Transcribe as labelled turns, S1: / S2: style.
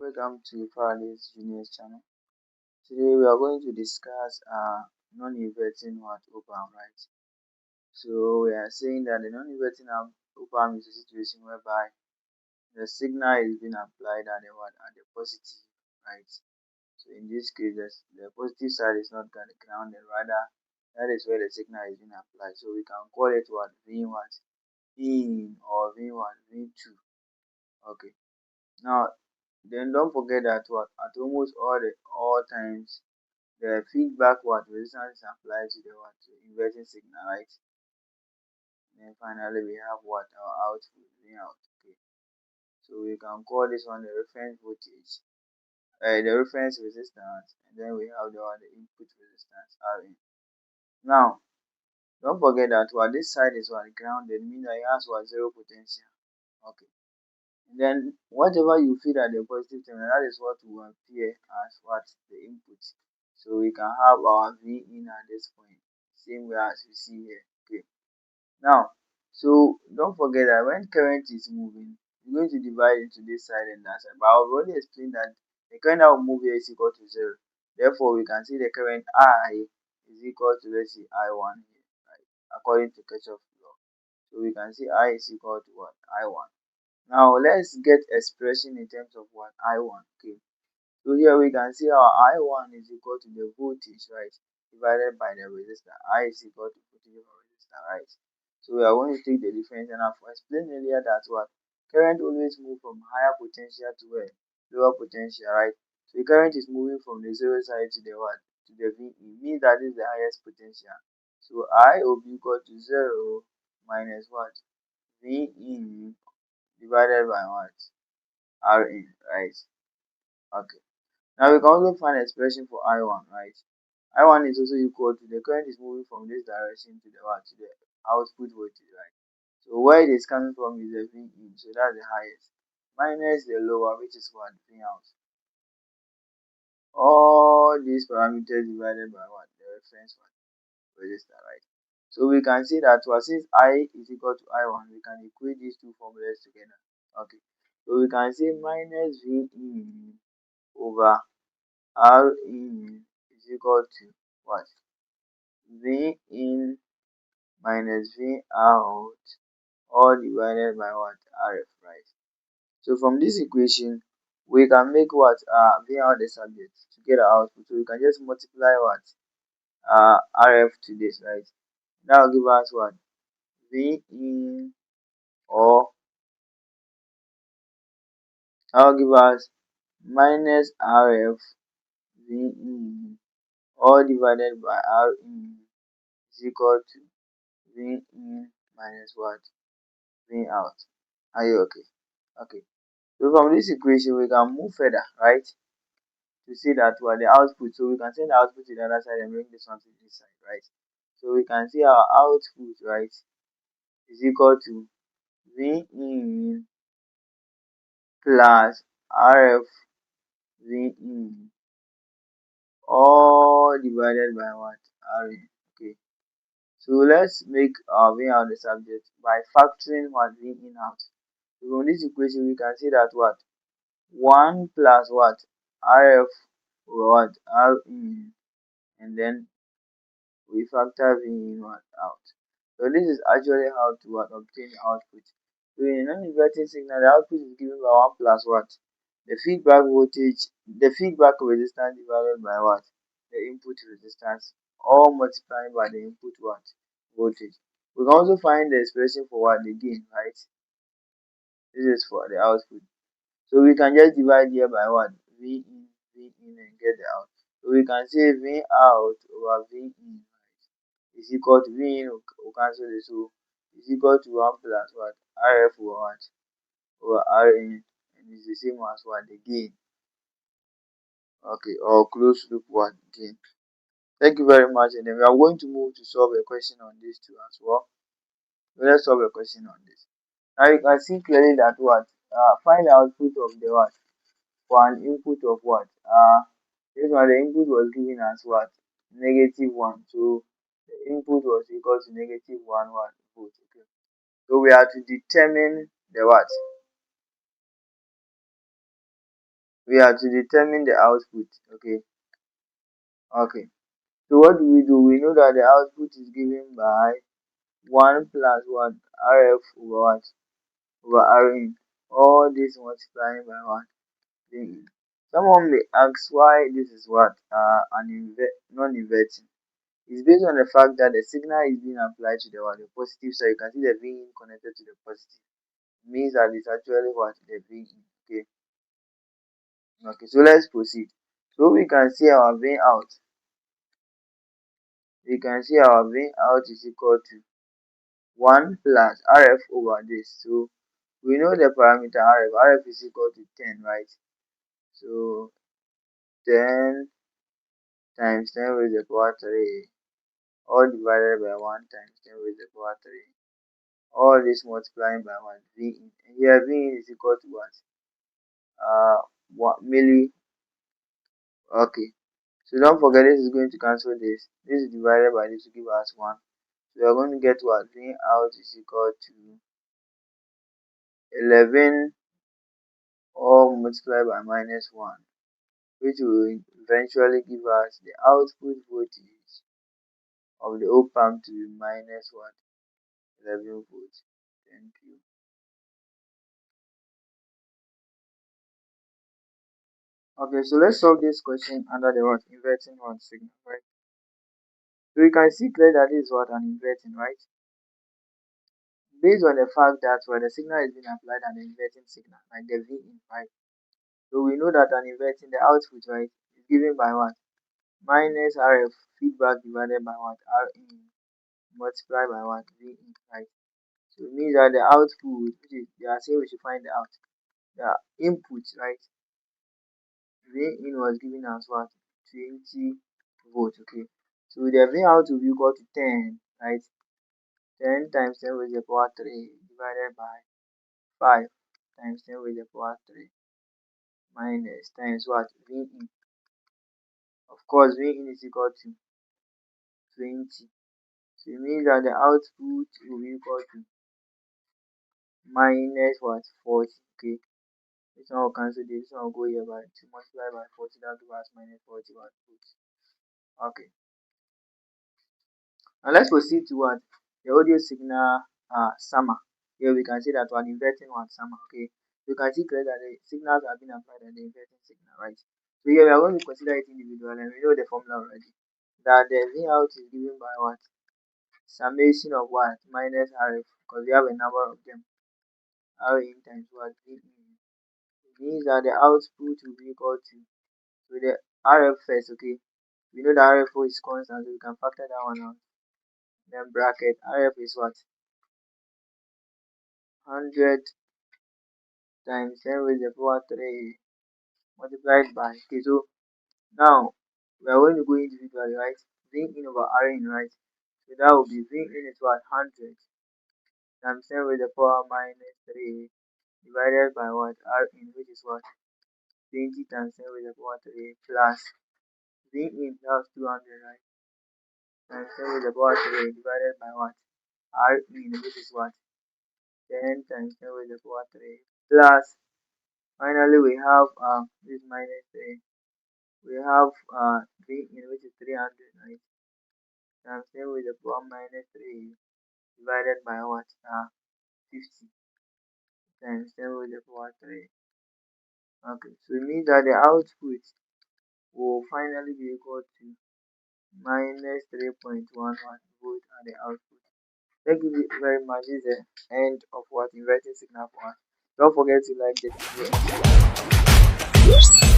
S1: Welcome to Faraday's Juniors channel. Today we are going to discuss non-inverting op-amp, right? So we are saying that the non-inverting op-amp is a situation whereby the signal is being applied at the positive, right? So in this case, the positive side is not grounded, rather that is where the signal is being applied. So we can call it V1 in or V1 V2. Okay. Now then don't forget that at almost all times the feedback resistance is applied to the inverting signal, right? And then finally we have our output being out. Okay. So we can call this one the reference voltage, the reference resistance, and then we have the input resistance Rin. Now don't forget that this side is grounded, meaning that it has zero potential. Okay. And then whatever you feed at the positive terminal, that is what will appear as the input. So we can have our V in at this point, same way as you see here. Okay. Now, so don't forget that when current is moving, you're going to divide into this side and that side. But I've already explained that the current that will move here is equal to 0. Therefore, we can see the current I is equal to, let's say, I1 here, right? According to Kirchhoff's law. So we can see I is equal to I1. Now let's get expression in terms of I1. Okay. So here we can see our I1 is equal to the voltage, right, divided by the resistor. I is equal to voltage over resistor, right? So we are going to take the difference, and I've explained earlier that current always move from higher potential to lower potential, right? So the current is moving from the zero side to the to the VE, means that is the highest potential. So I will be equal to 0 minus VE divided by Rin, right? Okay. Now we can also find expression for I1, right? I1 is also equal to the current is moving from this direction to the output voltage, right? So where it is coming from is the V in, so that's the highest, minus the lower, which is V out. All these parameters divided by the reference resistor, right? So we can see that since I is equal to I1, we can equate these two formulas together. Okay. So we can say minus V in over R in is equal to V in minus V out, all divided by Rf, right? So from this equation, we can make V out the subject to get our output. So we can just multiply Rf to this, right? That will give us V in, or that will give us minus Rf V in, all divided by R in is equal to V in minus V out. Are you okay? Okay. So from this equation, we can move further, right? To see that the output. So we can send the output to the other side and bring this one to this side, right? So we can see our output, right, is equal to V in plus Rf V in, all divided by Rin. Okay. So let's make our V out the subject by factoring V in out. So from this equation, we can see that 1 plus Rf over R in, and then we factor V in out. So this is actually how to obtain output. So in a non-inverting signal, the output is given by 1 plus the feedback voltage, the feedback resistance divided by the input resistance, all multiplied by the input voltage. We can also find the expression for the gain, right? This is for the output. So we can just divide here by V in and get the out. So we can say V out over V in is equal to V in, we cancel this, so is equal to 1 plus Rf over Rin, and is the same as the gain. Okay, or closed loop gain. Thank you very much, and then we are going to move to solve a question on this too as well. So let's solve a question on this. Now you can see clearly that find the output of the for an input of this one, the input was given as -1. So the input was equal to -1 volt. Okay. So we have to determine the we are to determine the output. Okay. So what do? We know that the output is given by 1 plus what? Rf over what? Over Rin. All this multiplying by what? The Someone may ask why this is what? Non-inverting. It's based on the fact that the signal is being applied to the what? The positive. So you can see the V in connected to the positive. It means that it's actually what? The V in. Okay, so let's proceed. So we can see our V out. We can see our V out is equal to 1 plus Rf over this. So we know the parameter Rf. Rf is equal to 10, right? So 10 times 10 raised to the power 3, all divided by 1 times 10 raised to the power 3. All this multiplying by 1. V in. Here V in is equal to what? 1 milli. Okay. So don't forget this is going to cancel this. This is divided by this to give us 1. So we are going to get what? V out is equal to 11 all multiplied by minus 1, which will eventually give us the output voltage of the op-amp to be minus what? 11 volts. Thank you. Okay, so let's solve this question under the what? Inverting one signal, right? So you can see clearly that this is what? An inverting, right? Based on the fact that when the signal is being applied an inverting signal, like the V in, right? So we know that an inverting, the output, right, is given by what? Minus Rf feedback divided by what? R in multiplied by what? V in, right? So it means that the output, which is, they are saying we should find out the input, right? V in was given as what? 20 volts, okay? So the V out will be equal to 10, right? 10 times 10 raised to the power 3 divided by 5 times 10 raised to the power 3 minus times what? V in. Of course, V in is equal to 20. So it means that the output will be equal to minus what? 40, okay? This one will cancel this one will go here by 2 multiplied by 40, that gives us minus 40 watt volts. Okay. Now let's proceed to what? The audio signal summer. Here we can see that one inverting one summer, okay? You can see clearly that the signals have been applied at the inverting signal, right? So here we are going to consider it individual and we know the formula already. That the V out is given by what? Summation of what? Minus Rf, because we have a number of them. R in times what? V in. It means that the output will be equal to, so the Rf first, okay? We know that Rf is constant, so we can factor that one out. Then bracket Rf is what? 100 times 10 raised to the power 3 multiplied by, okay, so now we are going to go individually, right? V in over R in, right? So that will be V in is what? 100 times 10 raised to the power minus 3 divided by what? R in, which is what? 20 times 10 raised to the power 3 plus V in, that's 200, right? Times 10 raised to the power 3 divided by what? R in, which is what? 10 times 10 raised to the power 3 plus, finally we have this minus 3. We have V in, which is 300, right? Times 10 raised to the power minus 3 divided by what? 50 times 10 raised to the power 3. Okay, so it means that the output will finally be equal to minus 3.1 volt at the output. Thank you very much. This is the end of what inverting signal for us. Don't forget to like the video.